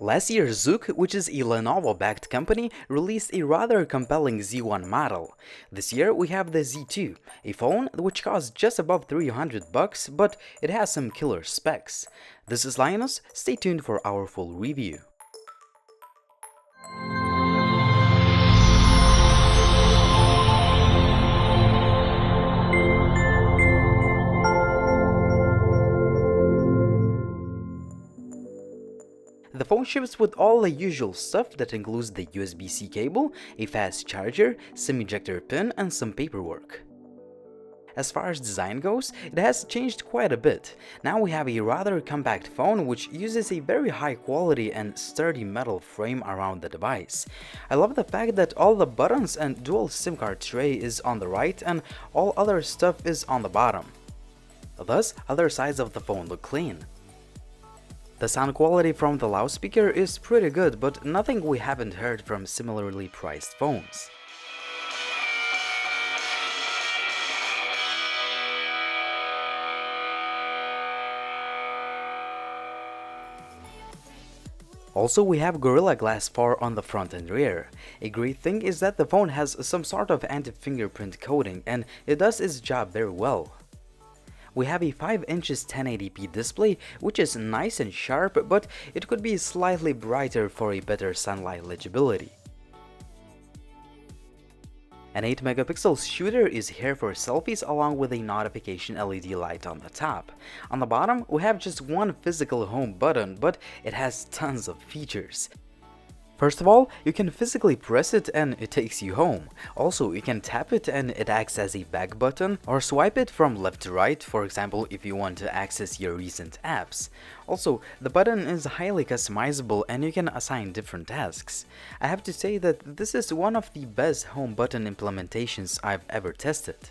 Last year, ZUK, which is a Lenovo-backed company, released a rather compelling Z1 model. This year, we have the Z2, a phone which costs just above $300, but it has some killer specs. This is Linus, stay tuned for our full review. The phone ships with all the usual stuff that includes the USB-C cable, a fast charger, SIM ejector pin, and some paperwork. As far as design goes, it has changed quite a bit. Now we have a rather compact phone which uses a very high quality and sturdy metal frame around the device. I love the fact that all the buttons and dual SIM card tray is on the right and all other stuff is on the bottom. Thus, other sides of the phone look clean. The sound quality from the loudspeaker is pretty good, but nothing we haven't heard from similarly priced phones. Also, we have Gorilla Glass 4 on the front and rear. A great thing is that the phone has some sort of anti-fingerprint coating and it does its job very well. We have a 5 inches 1080p display, which is nice and sharp, but it could be slightly brighter for a better sunlight legibility. An 8 megapixel shooter is here for selfies along with a notification LED light on the top. On the bottom, we have just one physical home button, but it has tons of features. First of all, you can physically press it and it takes you home. Also, you can tap it and it acts as a back button, or swipe it from left to right, for example if you want to access your recent apps. Also, the button is highly customizable and you can assign different tasks. I have to say that this is one of the best home button implementations I've ever tested.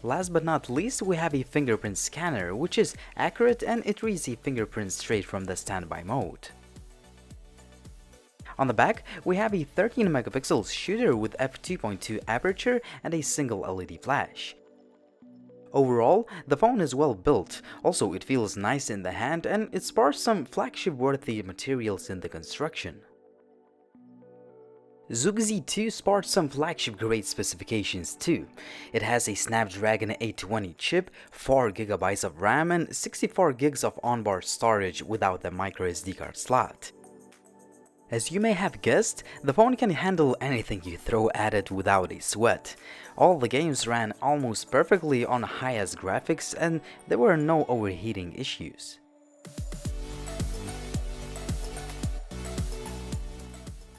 Last but not least, we have a fingerprint scanner, which is accurate and it reads a fingerprint straight from the standby mode. On the back, we have a 13 megapixel shooter with f2.2 aperture and a single LED flash. Overall, the phone is well built, also it feels nice in the hand and it sports some flagship-worthy materials in the construction. ZUK Z2 sports some flagship-grade specifications too. It has a Snapdragon 820 chip, 4GB of RAM and 64GB of onboard storage without the microSD card slot. As you may have guessed, the phone can handle anything you throw at it without a sweat. All the games ran almost perfectly on highest graphics and there were no overheating issues.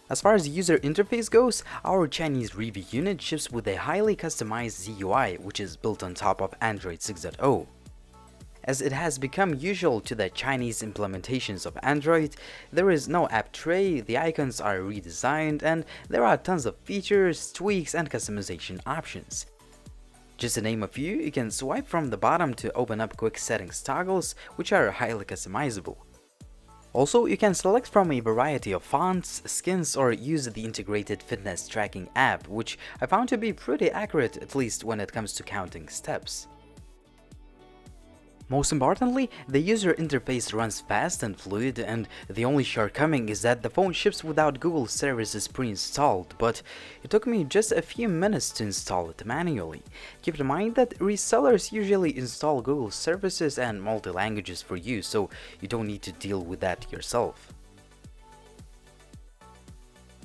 As far as user interface goes, our Chinese review unit ships with a highly customized ZUI, which is built on top of Android 6.0. As it has become usual to the Chinese implementations of Android, there is no app tray, the icons are redesigned, and there are tons of features, tweaks, and customization options. Just to name a few, you can swipe from the bottom to open up quick settings toggles, which are highly customizable. Also, you can select from a variety of fonts, skins, or use the integrated fitness tracking app, which I found to be pretty accurate, at least when it comes to counting steps. Most importantly, the user interface runs fast and fluid, and the only shortcoming is that the phone ships without Google services pre-installed, but it took me just a few minutes to install it manually. Keep in mind that resellers usually install Google services and multi-languages for you, so you don't need to deal with that yourself.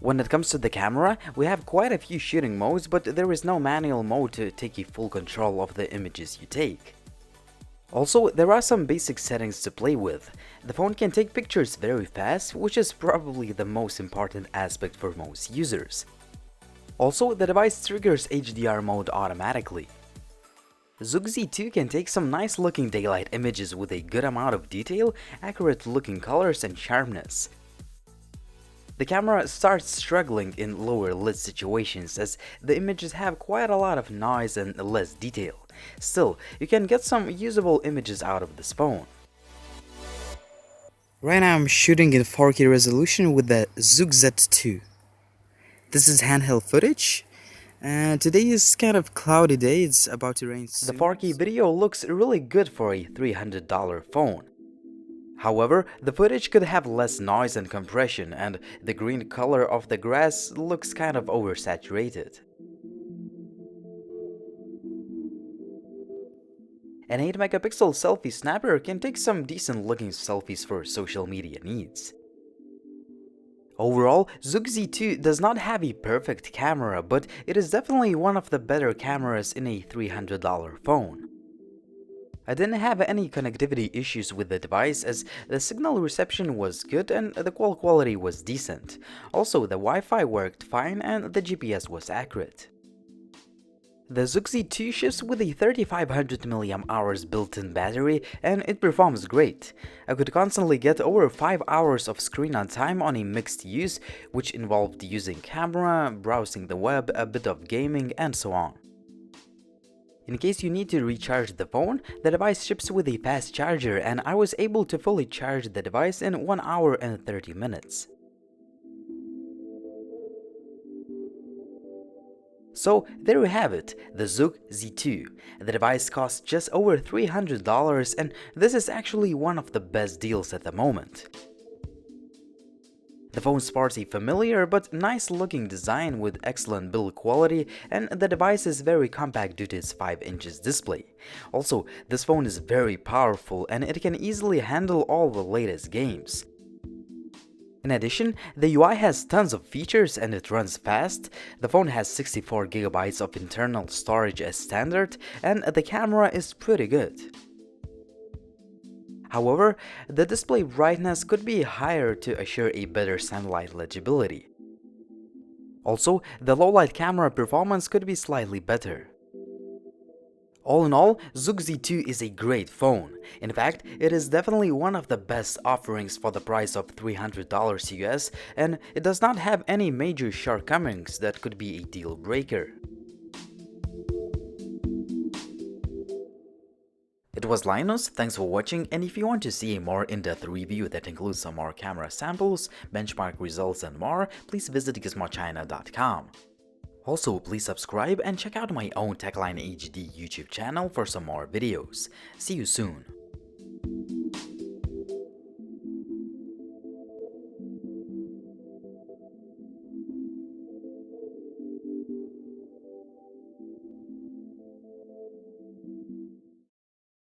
When it comes to the camera, we have quite a few shooting modes, but there is no manual mode to take full control of the images you take. Also, there are some basic settings to play with. The phone can take pictures very fast, which is probably the most important aspect for most users. Also, the device triggers HDR mode automatically. ZUK Z2 can take some nice looking daylight images with a good amount of detail, accurate looking colors and sharpness. The camera starts struggling in lower lit situations as the images have quite a lot of noise and less detail. Still, you can get some usable images out of this phone. Right now I'm shooting in 4K resolution with the ZUK Z2. This is handheld footage. And today is kind of cloudy day, it's about to rain The soon. 4K video looks really good for a $300 phone. However, the footage could have less noise and compression, and the green color of the grass looks kind of oversaturated. An 8-megapixel selfie snapper can take some decent looking selfies for social media needs. Overall, ZUK Z2 does not have a perfect camera, but it is definitely one of the better cameras in a $300 phone. I didn't have any connectivity issues with the device as the signal reception was good and the call quality was decent. Also, the Wi-Fi worked fine and the GPS was accurate. The ZUK Z2 ships with a 3500 mAh built-in battery and it performs great. I could constantly get over 5 hours of screen on time on a mixed use, which involved using camera, browsing the web, a bit of gaming, and so on. In case you need to recharge the phone, the device ships with a fast charger and I was able to fully charge the device in 1 hour and 30 minutes. So there you have it, the ZUK Z2. The device costs just over $300 and this is actually one of the best deals at the moment. The phone sports a familiar but nice looking design with excellent build quality and the device is very compact due to its 5 inches display. Also, this phone is very powerful and it can easily handle all the latest games. In addition, the UI has tons of features and it runs fast. The phone has 64GB of internal storage as standard and the camera is pretty good. However, the display brightness could be higher to assure a better sunlight legibility. Also, the low-light camera performance could be slightly better. All in all, ZUK Z2 is a great phone. In fact, it is definitely one of the best offerings for the price of $300 US, and it does not have any major shortcomings that could be a deal breaker. It was Linus, thanks for watching, and if you want to see a more in-depth review that includes some more camera samples, benchmark results and more, please visit gizmochina.com. Also, please subscribe and check out my own TechLine HD YouTube channel for some more videos. See you soon.